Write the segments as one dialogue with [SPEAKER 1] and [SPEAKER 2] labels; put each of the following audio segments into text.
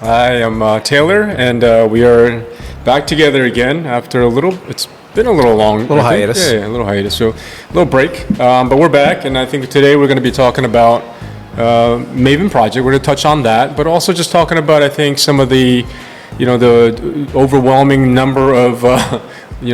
[SPEAKER 1] I am Taylor, and we are back together again after it's been a little long.
[SPEAKER 2] Little
[SPEAKER 1] I think.
[SPEAKER 2] hiatus.
[SPEAKER 1] Yeah, a little hiatus. So, a little break. But we're back, and I think today we're going to be talking about Maven Project. We're going to touch on that, but also just talking about, I think, some of the, the overwhelming number of,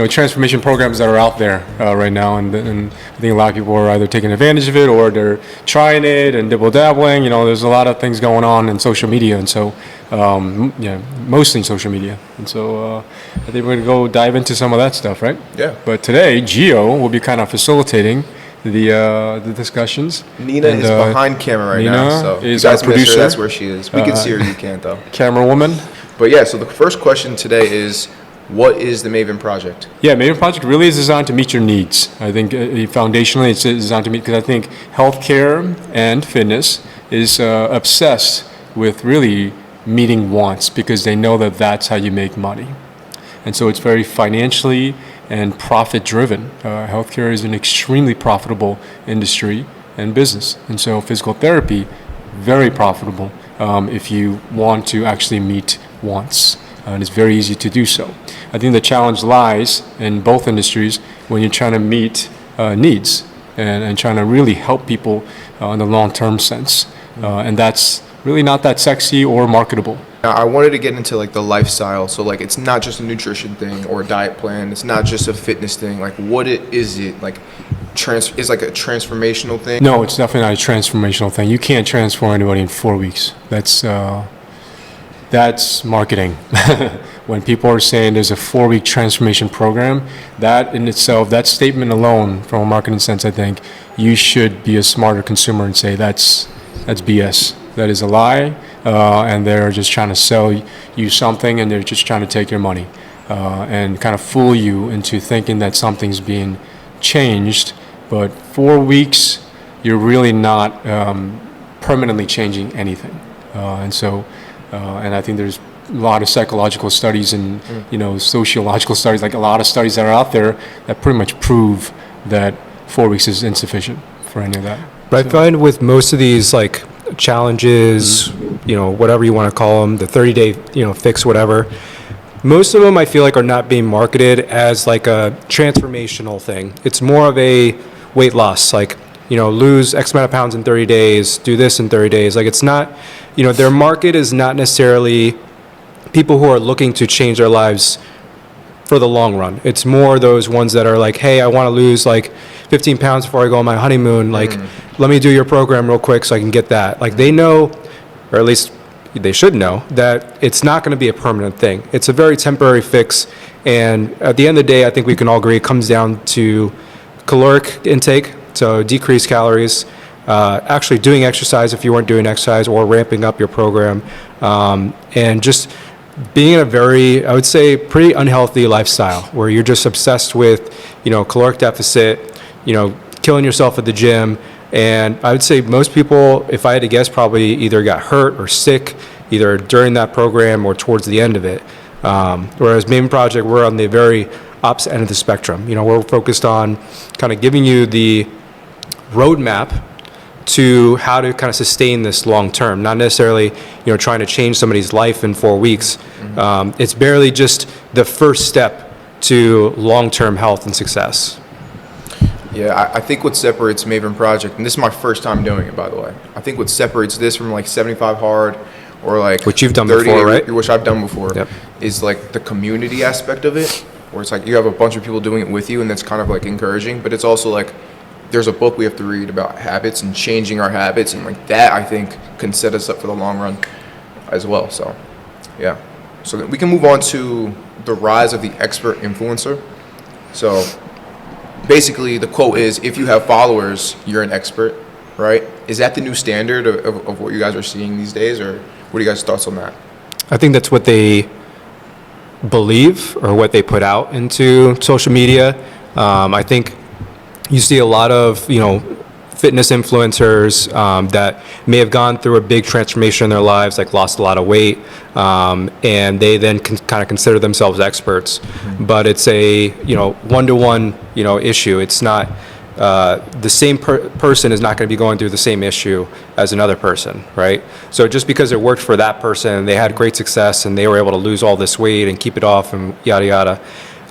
[SPEAKER 1] transformation programs that are out there right now. And I think a lot of people are either taking advantage of it or they're trying it and dibble dabbling. There's a lot of things going on in social media. And so, mostly in social media. And so I think we're going to go dive into some of that stuff, right?
[SPEAKER 2] Yeah.
[SPEAKER 1] But today, Gio will be kind of facilitating the discussions.
[SPEAKER 2] Nina is behind camera right now, so
[SPEAKER 1] is
[SPEAKER 2] you guys
[SPEAKER 1] our producer.
[SPEAKER 2] That's where she is. We can see her, you can't though.
[SPEAKER 1] Camera woman.
[SPEAKER 2] But yeah, so the first question today is, what is the Maven Project?
[SPEAKER 1] Yeah, Maven Project really is designed to meet your needs. I think foundationally it's designed to meet, because I think healthcare and fitness is obsessed with really meeting wants, because they know that that's how you make money. And so it's very financially and profit driven. Healthcare is an extremely profitable industry and business. And so physical therapy, very profitable if you want to actually meet wants. And it's very easy to do so. I think the challenge lies in both industries when you're trying to meet needs and trying to really help people in the long-term sense. And that's really not that sexy or marketable.
[SPEAKER 2] Now, I wanted to get into like the lifestyle. So like, it's not just a nutrition thing or a diet plan. It's not just a fitness thing. Like, what is it? Like, is like a transformational thing?
[SPEAKER 1] No, it's definitely not a transformational thing. You can't transform anybody in 4 weeks. That's marketing. When people are saying there's a 4-week transformation program, that in itself, that statement alone, from a marketing sense, I think you should be a smarter consumer and say that's BS. That is a lie, and they're just trying to sell you something, and they're just trying to take your money and kind of fool you into thinking that something's being changed. But 4 weeks, you're really not permanently changing anything, and I think there's a lot of psychological studies and sociological studies, like a lot of studies that are out there that pretty much prove that 4 weeks is insufficient for any of that.
[SPEAKER 3] But I find with most of these like challenges, whatever you want to call them, the 30-day, fix, whatever, most of them I feel like are not being marketed as like a transformational thing. It's more of a weight loss, like, lose X amount of pounds in 30 days, do this in 30 days. Like, it's not, their market is not necessarily people who are looking to change their lives for the long run. It's more those ones that are like, hey, I want to lose like 15 pounds before I go on my honeymoon. Like, let me do your program real quick so I can get that. Like, they know, or at least they should know, that it's not going to be a permanent thing. It's a very temporary fix. And at the end of the day, I think we can all agree it comes down to caloric intake, so decrease calories, actually doing exercise if you weren't doing exercise, or ramping up your program, and just being in a very, I would say, pretty unhealthy lifestyle where you're just obsessed with, caloric deficit, killing yourself at the gym. And I would say most people, if I had to guess, probably either got hurt or sick either during that program or towards the end of it. Whereas Maven Project, we're on the very opposite end of the spectrum. We're focused on kind of giving you the roadmap to how to kind of sustain this long term, not necessarily trying to change somebody's life in 4 weeks. It's barely just the first step to long-term health and success.
[SPEAKER 2] Yeah, I think what separates Maven Project, and this is my first time doing it, by the way. I think what separates this from like 75 Hard or like,
[SPEAKER 3] which you've done before, right?
[SPEAKER 2] Which I've done before.
[SPEAKER 3] Yep.
[SPEAKER 2] Is like the community aspect of it, where it's like you have a bunch of people doing it with you, and that's kind of like encouraging. But it's also like there's a book we have to read about habits and changing our habits, and like that I think can set us up for the long run as well. So yeah, so we can move on to the rise of the expert influencer. So basically the quote is, if you have followers, you're an expert, right? Is that the new standard of what you guys are seeing these days, or what are you guys' thoughts on that?
[SPEAKER 3] I think that's what they believe or what they put out into social media. I think you see a lot of, fitness influencers that may have gone through a big transformation in their lives, like lost a lot of weight, and they then kind of consider themselves experts. Mm-hmm. But it's a one-to-one issue. It's not the same person is not going to be going through the same issue as another person, right? So just because it worked for that person and they had great success and they were able to lose all this weight and keep it off and yada yada,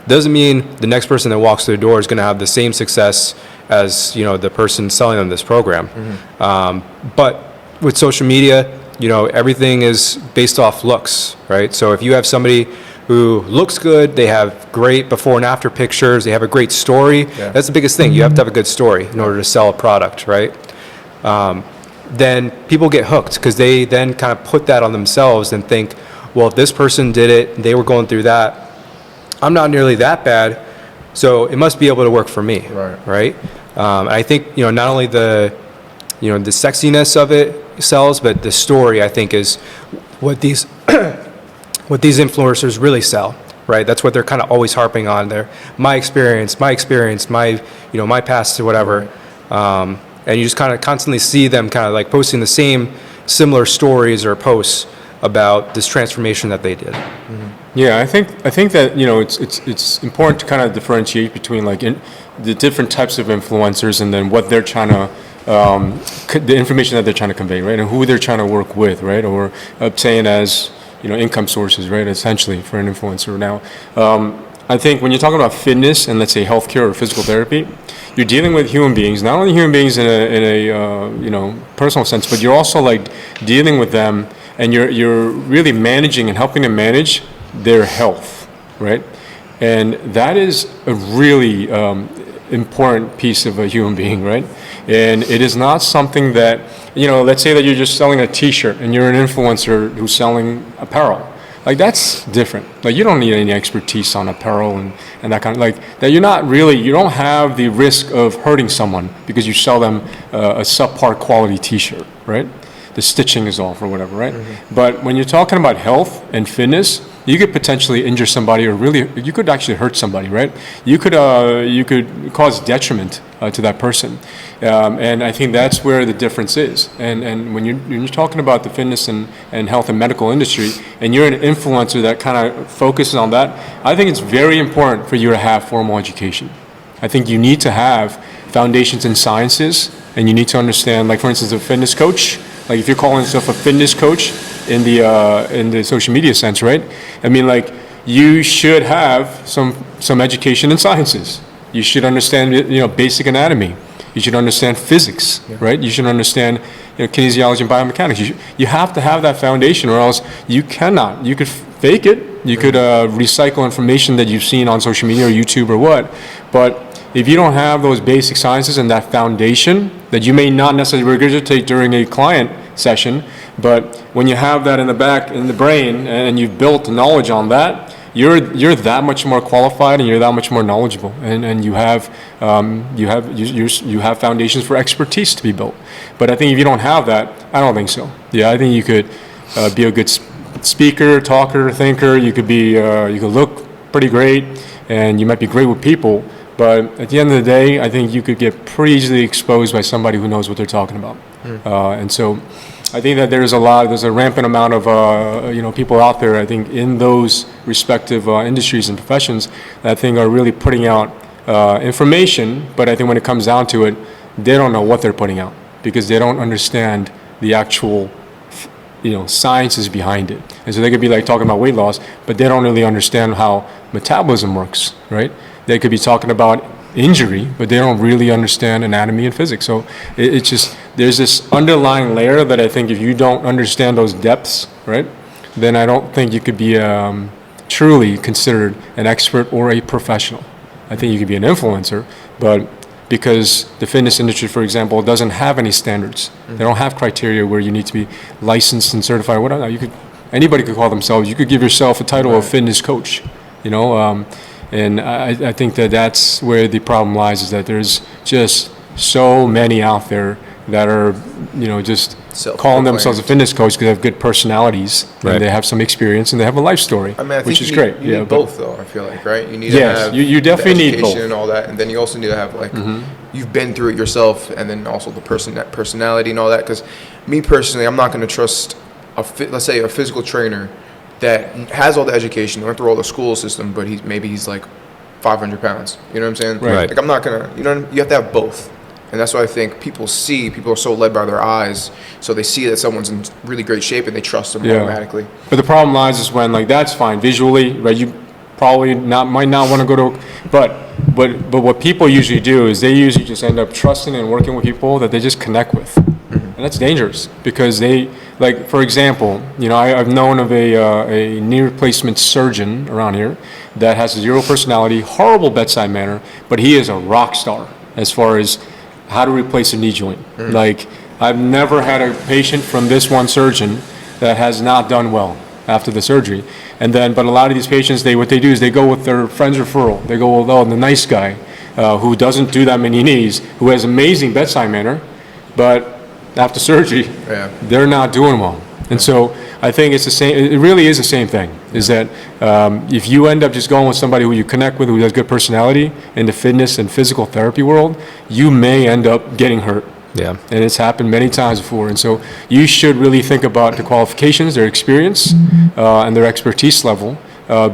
[SPEAKER 3] doesn't mean the next person that walks through the door is going to have the same success as, you know, the person selling them this program. But with social media, you know, everything is based off looks, right? So if you have somebody who looks good, they have great before and after pictures, they have a great story.
[SPEAKER 2] Yeah.
[SPEAKER 3] That's the biggest thing. You have to have a good story in order to sell a product, right? Then people get hooked because they then kind of put that on themselves and think, well, if this person did it, they were going through that, I'm not nearly that bad, so it must be able to work for me, right? I think, you know, not only the, you know, the sexiness of it sells, but the story, I think, is what these what these influencers really sell, right? That's what they're kind of always harping on. They're my experience, my you know, my past or whatever. And you just kind of constantly see them kind of like posting the same similar stories or posts about this transformation that they did.
[SPEAKER 1] Yeah, I think that, you know, it's important to kind of differentiate between like the different types of influencers and then what they're trying to the information that they're trying to convey, right, and who they're trying to work with, right, or obtain as, you know, income sources, right, essentially for an influencer. Now, I think when you're talking about fitness and let's say healthcare or physical therapy, you're dealing with human beings, not only human beings in a you know, personal sense, but you're also like dealing with them and you're really managing and helping them manage their health, right? And that is a really important piece of a human being, right? And it is not something that, you know, let's say that you're just selling a t-shirt and you're an influencer who's selling apparel. Like, that's different. Like, you don't need any expertise on apparel and that kind of, like, that you're not really, you don't have the risk of hurting someone because you sell them a subpar quality t-shirt, right? The stitching is off or whatever, right? But when you're talking about health and fitness, you could potentially injure somebody or really, you could actually hurt somebody, right? You could cause detriment to that person. And I think that's where the difference is. And when you're talking about the fitness and health and medical industry, and you're an influencer that kind of focuses on that, I think it's very important for you to have formal education. I think you need to have foundations in sciences, and you need to understand, like, for instance, a fitness coach. Like, if you're calling yourself a fitness coach in the social media sense, right? I mean, like, you should have some education in sciences. You should understand, you know, basic anatomy. You should understand physics, right? You should understand, you know, kinesiology and biomechanics. You have to have that foundation, or else you cannot. You could fake it. You could recycle information that you've seen on social media or YouTube or what, but if you don't have those basic sciences and that foundation that you may not necessarily regurgitate during a client session, but when you have that in the back, in the brain, and you've built knowledge on that, you're that much more qualified and you're that much more knowledgeable, and you have foundations for expertise to be built. But I think if you don't have that, I don't think so. Yeah, I think you could be a good speaker, talker, thinker. You could be you could look pretty great, and you might be great with people. But at the end of the day, I think you could get pretty easily exposed by somebody who knows what they're talking about. And so I think that there's a rampant amount of you know, people out there, I think, in those respective industries and professions that I think are really putting out information, but I think when it comes down to it, they don't know what they're putting out because they don't understand the actual, you know, sciences behind it. And so they could be like talking about weight loss, but they don't really understand how metabolism works, right? They could be talking about injury, but they don't really understand anatomy and physics. So it's just, there's this underlying layer that I think if you don't understand those depths, right, then I don't think you could be truly considered an expert or a professional. I think you could be an influencer, but because the fitness industry, for example, doesn't have any standards. They don't have criteria where you need to be licensed and certified. Whatever. Anybody could call themselves. You could give yourself a title of fitness coach, you know. And I think that that's where the problem lies, is that there's just so many out there that are, you know, just calling themselves a fitness coach because they have good personalities, and they have some experience, and they have a life story,
[SPEAKER 2] I mean, I think
[SPEAKER 1] which is great.
[SPEAKER 2] You need both, though, I feel like, right? You need
[SPEAKER 1] Yes,
[SPEAKER 2] to have
[SPEAKER 1] you definitely
[SPEAKER 2] the
[SPEAKER 1] need
[SPEAKER 2] education
[SPEAKER 1] both.
[SPEAKER 2] and all that, and then you also need to have, like, you've been through it yourself, and then also the personality and all that. Because me personally, I'm not going to trust, let's say, a physical trainer that has all the education, went through all the school system, but he's like 500 pounds. You know what I'm saying?
[SPEAKER 1] Right.
[SPEAKER 2] Like I'm not gonna, you have to have both. And that's why I think people are so led by their eyes. So they see that someone's in really great shape and they trust them automatically.
[SPEAKER 1] But the problem lies is when, like, that's fine visually, right? You probably might not want to go to, but what people usually do is they usually just end up trusting and working with people that they just connect with. And that's dangerous because they, like, for example, I've known of a knee replacement surgeon around here that has zero personality, horrible bedside manner, but he is a rock star as far as how to replace a knee joint. Like, I've never had a patient from this one surgeon that has not done well after the surgery. And then, but a lot of these patients, what they do is they go with their friend's referral. They go, well, the nice guy who doesn't do that many knees, who has amazing bedside manner, but after surgery, they're not doing well. And so I think it's the same. It really is the same thing. Is that if you end up just going with somebody who you connect with, who has good personality in the fitness and physical therapy world, you may end up getting hurt.
[SPEAKER 3] Yeah.
[SPEAKER 1] And it's happened many times before. And so you should really think about the qualifications, their experience, and their expertise level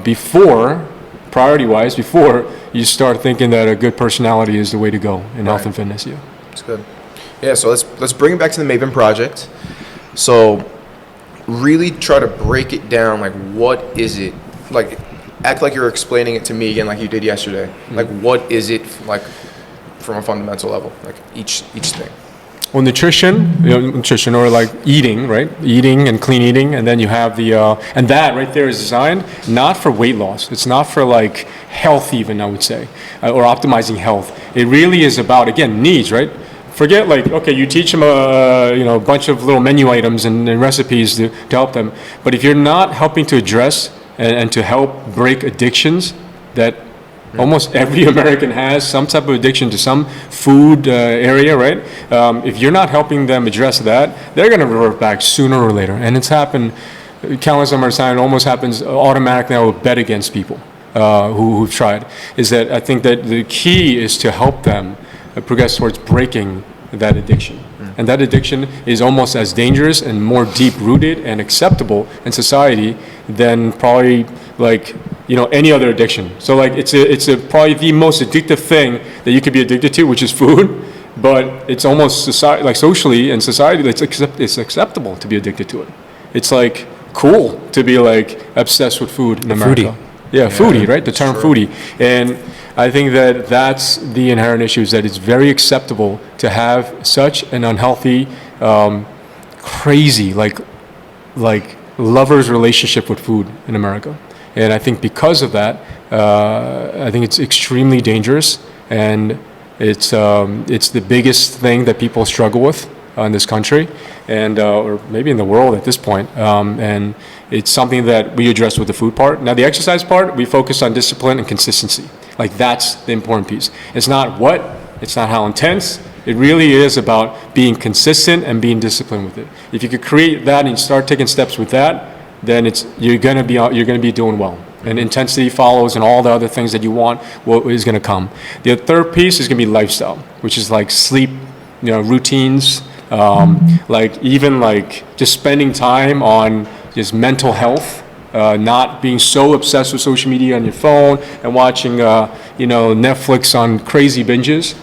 [SPEAKER 1] before, priority-wise, before you start thinking that a good personality is the way to go in health and fitness. Yeah.
[SPEAKER 2] That's good. Yeah. So let's bring it back to the Maven Project. So really try to break it down. Like, what is it? Like, act like you're explaining it to me again, like you did yesterday. Like, what is it like from a fundamental level? Like each thing.
[SPEAKER 1] Well, nutrition or like eating, right? Eating and clean eating, and then you have and that right there is designed not for weight loss. It's not for like health even, I would say, or optimizing health. It really is about, again, needs, right? Forget like, okay, you teach them a bunch of little menu items and recipes to help them, but if you're not helping to address and to help break addictions that almost every American has some type of addiction to some food area, right? If you're not helping them address that, they're going to revert back sooner or later. And it's happened countless number of times. It almost happens automatically. I would bet against people who've tried. Is that I think that the key is to help them progress towards breaking that addiction. And that addiction is almost as dangerous and more deep-rooted and acceptable in society than probably like any other addiction. So like it's probably the most addictive thing that you could be addicted to, which is food. But it's almost socially and society, it's acceptable to be addicted to it. It's like cool to be like obsessed with food in America.
[SPEAKER 3] Foodie.
[SPEAKER 1] Yeah, foodie, right? The term foodie. And I think that that's the inherent issue, is that it's very acceptable to have such an unhealthy, crazy, like lover's relationship with food in America. And I think because of that, I think it's extremely dangerous, and it's the biggest thing that people struggle with in this country, and or maybe in the world at this point. And it's something that we address with the food part. Now, the exercise part, we focus on discipline and consistency. Like, that's the important piece. It's not it's not how intense. It really is about being consistent and being disciplined with it. If you could create that and you start taking steps with that, then you're gonna be doing well. And intensity follows, and all the other things that you want is gonna come. The third piece is gonna be lifestyle, which is like sleep, routines, like even like just spending time on just mental health, not being so obsessed with social media on your phone and watching, Netflix on crazy binges,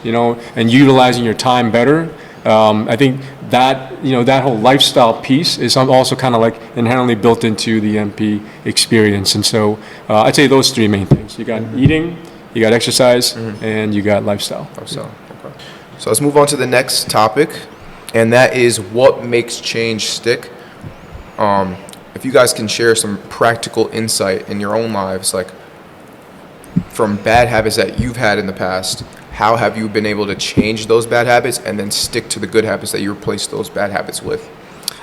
[SPEAKER 1] and utilizing your time better. I think that, that whole lifestyle piece is also kind of like inherently built into the MP experience. And so I'd say those three main things. You got eating, you got exercise, and you got lifestyle.
[SPEAKER 2] Okay. So let's move on to the next topic, and that is what makes change stick. If you guys can share some practical insight in your own lives, like from bad habits that you've had in the past, how have you been able to change those bad habits and then stick to the good habits that you replace those bad habits with?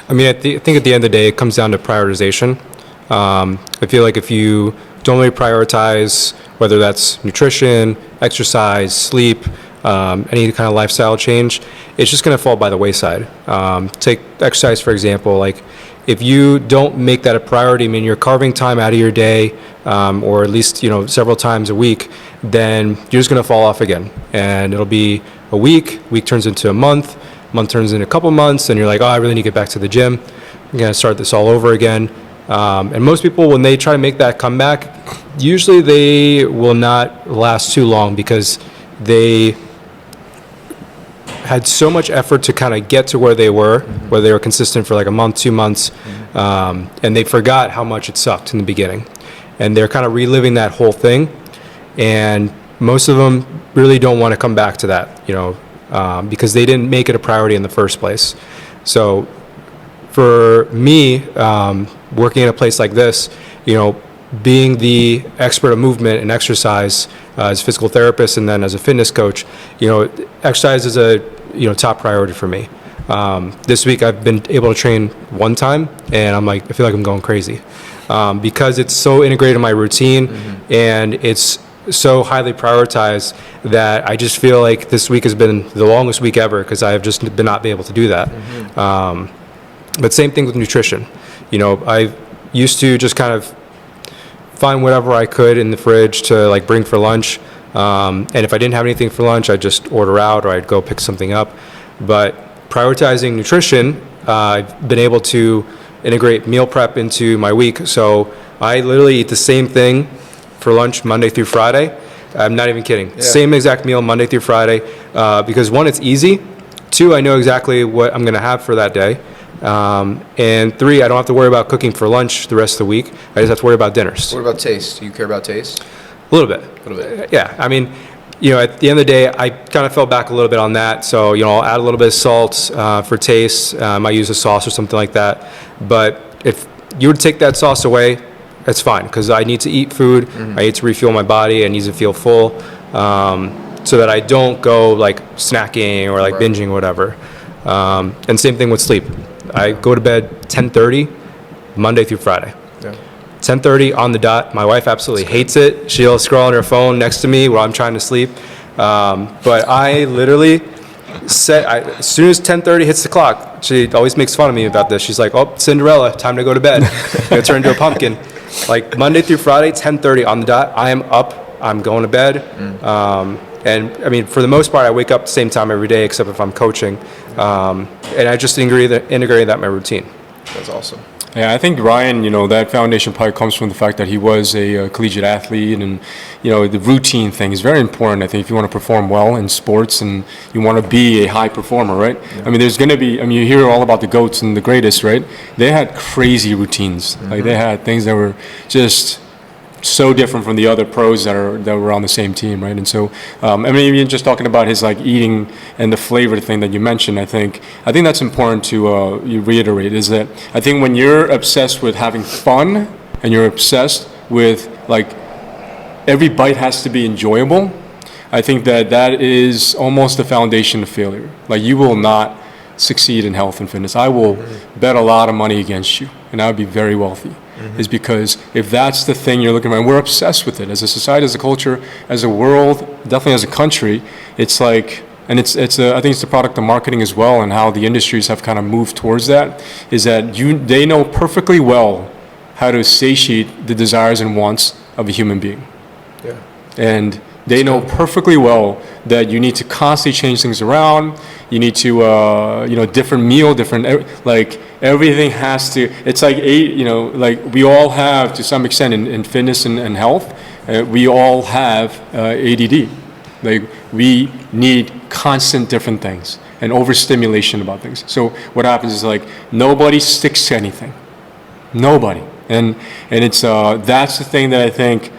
[SPEAKER 3] I mean, I think at the end of the day, it comes down to prioritization. I feel like if you don't really prioritize, whether that's nutrition, exercise, sleep, any kind of lifestyle change, it's just going to fall by the wayside. Take exercise, for example. Like, if you don't make that a priority, I mean, you're carving time out of your day, or at least, several times a week, then you're just going to fall off again. And it'll be a week turns into a month turns into a couple months, and you're like, oh, I really need to get back to the gym. I'm going to start this all over again. And most people, when they try to make that comeback, usually they will not last too long because they had so much effort to kind of get to where they were, where they were consistent for like a month, 2 months, and they forgot how much it sucked in the beginning. And they're kind of reliving that whole thing. And most of them really don't want to come back to that, because they didn't make it a priority in the first place. So for me, working in a place like this, being the expert of movement and exercise as a physical therapist and then as a fitness coach, exercise is a top priority for me. This week I've been able to train one time and I feel like I'm going crazy because it's so integrated in my routine and it's so highly prioritized that I just feel like this week has been the longest week ever because I have just been not be able to do that. But same thing with nutrition. I used to just kind of find whatever I could in the fridge to bring for lunch. And if I didn't have anything for lunch, I'd just order out or I'd go pick something up. But prioritizing nutrition, I've been able to integrate meal prep into my week. So I literally eat the same thing for lunch Monday through Friday. I'm not even kidding. Yeah. Same exact meal Monday through Friday because one, it's easy. Two, I know exactly what I'm going to have for that day. And three, I don't have to worry about cooking for lunch the rest of the week. I just have to worry about dinners.
[SPEAKER 2] What about taste? Do you care about taste?
[SPEAKER 3] A little bit. Yeah. I mean, at the end of the day, I kind of fell back a little bit on that. So, I'll add a little bit of salt for taste. I might use a sauce or something like that. But if you were to take that sauce away, that's fine because I need to eat food. I need to refuel my body. I need to feel full so that I don't go snacking or binging or whatever. And same thing with sleep. I go to bed 10:30 Monday through Friday. Yeah. 10:30 on the dot. My wife absolutely hates it. She'll scroll on her phone next to me while I'm trying to sleep. But I literally as soon as 10:30 hits the clock, she always makes fun of me about this. She's like, "Oh, Cinderella, time to go to bed." Gonna turn into a pumpkin. Monday through Friday, 10:30 on the dot. I am up. I'm going to bed. And I mean, for the most part, I wake up the same time every day, except if I'm coaching. And I just integrated that in my routine.
[SPEAKER 2] That's awesome.
[SPEAKER 1] Yeah, I think Ryan, that foundation probably comes from the fact that he was a collegiate athlete, and the routine thing is very important. I think if you want to perform well in sports and you want to be a high performer, right? Yeah. I mean, there's going to be. I mean, you hear all about the GOATs and the greatest, right? They had crazy routines. They had things that were just so different from the other pros that were on the same team, right? And so, I mean, even just talking about his eating and the flavor thing that you mentioned, I think that's important to you reiterate is that I think when you're obsessed with having fun and you're obsessed with every bite has to be enjoyable, I think that is almost the foundation of failure. You will not succeed in health and fitness. I will bet a lot of money against you, and I would be very wealthy. Is because if that's the thing you're looking at, and we're obsessed with it as a society, as a culture, as a world, definitely as a country. It's I think it's the product of marketing as well, and how the industries have kind of moved towards that. Is that they know perfectly well how to satiate the desires and wants of a human being. Yeah. And they know perfectly well that you need to constantly change things around. You need to, different meal, everything has to, it's we all have to some extent in fitness and health, we all have ADD. We need constant different things and overstimulation about things. So what happens is nobody sticks to anything. Nobody. And it's, that's the thing that I think,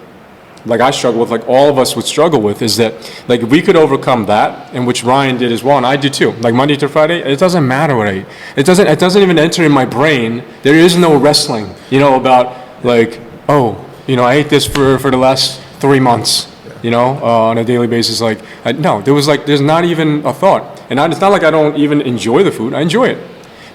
[SPEAKER 1] I struggle with, all of us would struggle with, is that, if we could overcome that, and which Ryan did as well, and I do too, Monday through Friday, it doesn't matter what I eat. It doesn't even enter in my brain. There is no wrestling, about, I ate this for the last 3 months, on a daily basis. No, there's not even a thought. And it's not like I don't even enjoy the food. I enjoy it.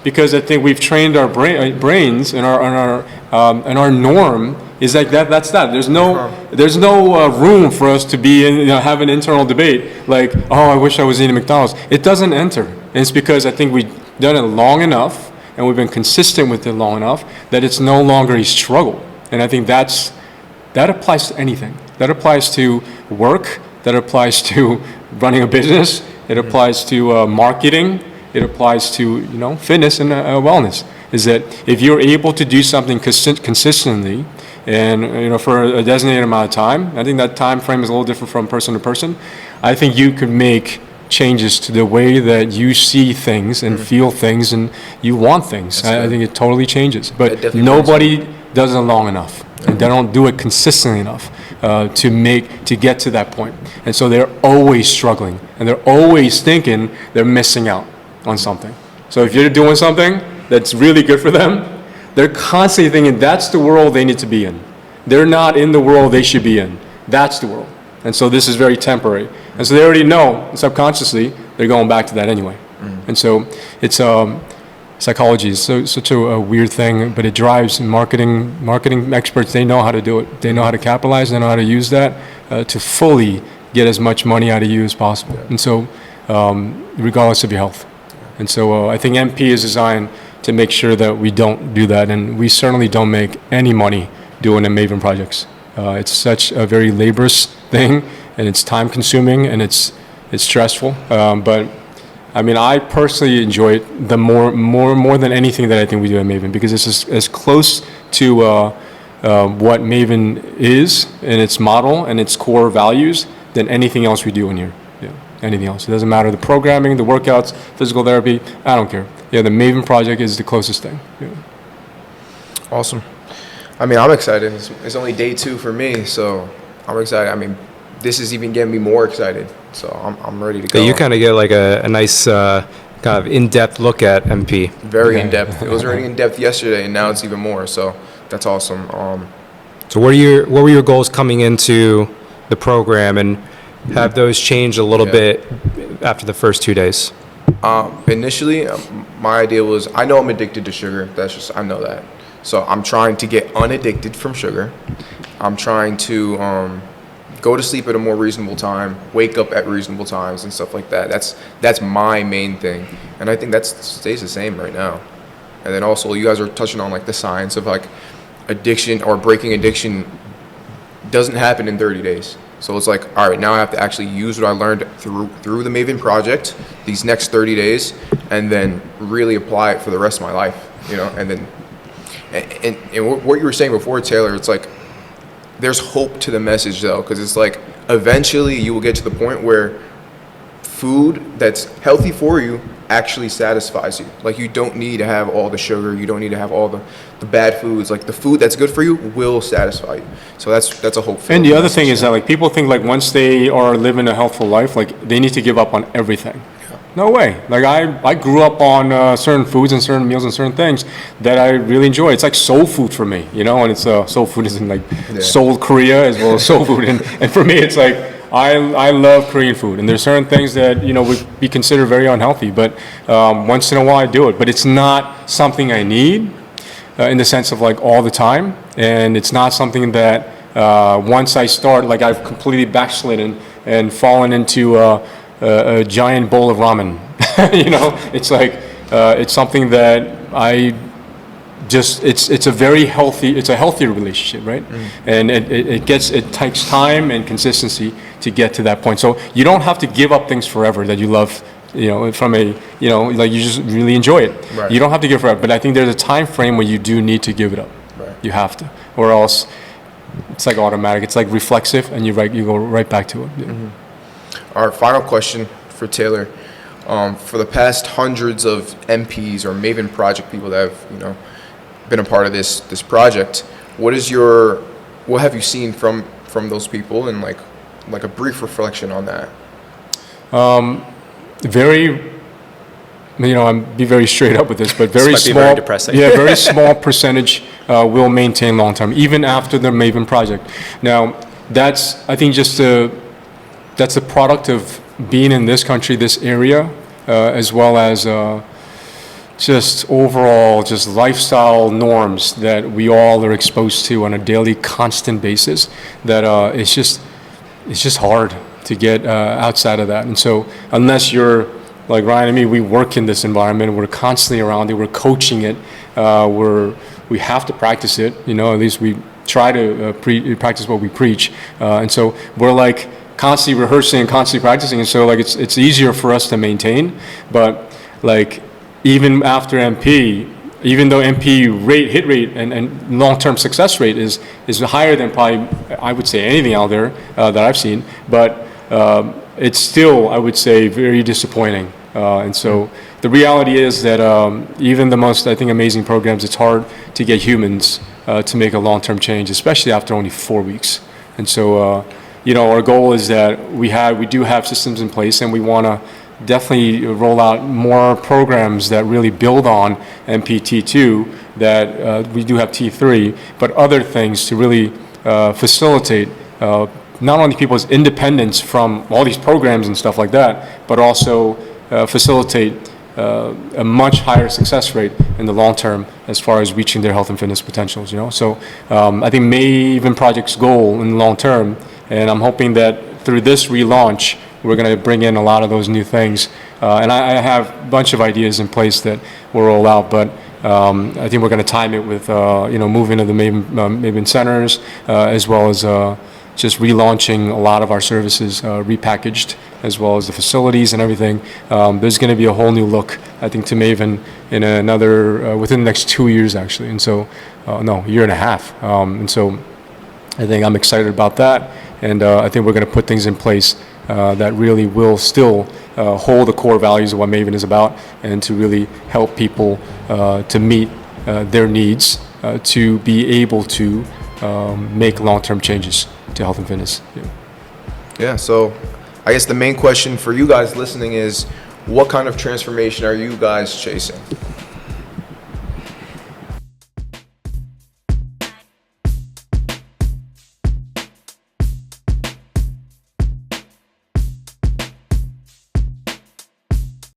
[SPEAKER 1] Because I think we've trained our brains and our norm is that's that. There's no room for us to be in, have an internal debate I wish I was eating McDonald's. It doesn't enter. And it's because I think we've done it long enough and we've been consistent with it long enough that it's no longer a struggle. And I think that applies to anything. That applies to work. That applies to running a business. It applies to marketing. It applies to fitness and wellness. is that if you're able to do something consistently and for a designated amount of time, I think that time frame is a little different from person to person. I think you could make changes to the way that you see things and feel things and you want things. I think it totally changes. But nobody does it long enough, and they don't do it consistently enough to get to that point. And so they're always struggling, and they're always thinking they're missing out on something. So if you're doing something that's really good for them, they're constantly thinking that's the world they need to be in. They're not in the world they should be in. That's the world. And so this is very temporary. And so they already know subconsciously they're going back to that anyway. And so it's psychology is such a weird thing, but it drives marketing experts. They know how to do it. They know how to capitalize. They know how to use that to fully get as much money out of you as possible. And so regardless of your health. And so I think MP is designed to make sure that we don't do that. And we certainly don't make any money doing the Maven projects. It's such a very laborious thing, and it's time consuming, and it's stressful. But I mean, I personally enjoy it more than anything that I think we do at Maven, because it's as close to what Maven is in its model and its core values than anything else we do in here. Yeah, anything else. It doesn't matter the programming, the workouts, physical therapy. I don't care. Yeah, the Maven Project is the closest thing. Yeah.
[SPEAKER 2] Awesome. I mean, I'm excited. It's only day 2 for me, so I'm excited. I mean, this is even getting me more excited, so I'm ready to go.
[SPEAKER 3] So you kind of get like a nice kind of in-depth look at MP.
[SPEAKER 2] Very in-depth. It was already in-depth yesterday, and now it's even more, so that's awesome.
[SPEAKER 3] So what were your goals coming into the program, and have those changed a little bit after the first 2 days?
[SPEAKER 2] Initially, my idea was, I know I'm addicted to sugar. I know that. So I'm trying to get unaddicted from sugar. I'm trying to go to sleep at a more reasonable time, wake up at reasonable times and stuff like that. That's my main thing. And I think that stays the same right now. And then also you guys are touching on like the science of like addiction or breaking addiction doesn't happen in 30 days. So it's like, all right, now I have to actually use what I learned through the Maven Project these next 30 days and then really apply it for the rest of my life, and then and what you were saying before, Taylor, it's like there's hope to the message though, because it's like eventually you will get to the point where food that's healthy for you actually satisfies you. Like you don't need to have all the sugar, you don't need to have all the bad foods. Like the food that's good for you will satisfy you. So that's a hope.
[SPEAKER 1] And the other thing is that like people think like once they are living a healthful life, like they need to give up on everything. No way. Like I grew up on certain foods and certain meals and certain things that I really enjoy. It's like soul food for me, and it's soul food isn't like Seoul, Korea, as well as soul food. And for me, it's like I love Korean food, and there's certain things that would be considered very unhealthy. But once in a while, I do it. But it's not something I need in the sense of like all the time, and it's not something that once I start, like I've completely backslidden and fallen into a giant bowl of ramen. It's like it's something that I just it's a very healthy, it's a healthier relationship, right? And it takes time and consistency to get to that point. So you don't have to give up things forever that you love, from like you just really enjoy it.
[SPEAKER 2] Right.
[SPEAKER 1] You don't have to give forever, but I think there's a time frame where you do need to give it up.
[SPEAKER 2] Right.
[SPEAKER 1] You have to, or else it's like automatic. It's like reflexive, and you go right back to it. Yeah.
[SPEAKER 2] Our final question for Taylor. For the past hundreds of MPs or Maven Project people that have, been a part of this project, what have you seen from those people, and like a brief reflection on that?
[SPEAKER 1] Very, I'm be very straight up with this, but very
[SPEAKER 3] This might be
[SPEAKER 1] small,
[SPEAKER 3] very depressing.
[SPEAKER 1] yeah, very small percentage will maintain long term, even after the Maven project. Now, I think that's a product of being in this country, this area, as well as just overall just lifestyle norms that we all are exposed to on a daily, constant basis. That it's just hard to get outside of that. And so unless you're like Ryan and me, we work in this environment. We're constantly around it. We're coaching it. We have to practice it. At least we try to practice what we preach. And so we're like constantly rehearsing and constantly practicing, and so like it's easier for us to maintain. But like even after MP, even though MP hit rate and long-term success rate is higher than probably, I would say, anything out there that I've seen, but it's still, I would say, very disappointing. And so the reality is that even the most, I think, amazing programs, it's hard to get humans to make a long-term change, especially after only 4 weeks. And so, our goal is that we do have systems in place, and we want to definitely roll out more programs that really build on MPT2, that we do have T3, but other things to really facilitate not only people's independence from all these programs and stuff like that, but also facilitate a much higher success rate in the long term as far as reaching their health and fitness potentials. So I think Maven Project's goal in the long term, and I'm hoping that through this relaunch, we're going to bring in a lot of those new things. And I have a bunch of ideas in place that will roll out, but I think we're going to time it with moving to the Maven centers, as well as just relaunching a lot of our services, repackaged, as well as the facilities and everything. There's going to be a whole new look, I think, to Maven in within the next 2 years, actually. And so, no, a year and a half. And so I think I'm excited about that. And I think we're going to put things in place that really will still hold the core values of what Maven is about, and to really help people to meet their needs, to be able to make long-term changes to health and fitness.
[SPEAKER 2] Yeah, so I guess the main question for you guys listening is, what kind of transformation are you guys chasing?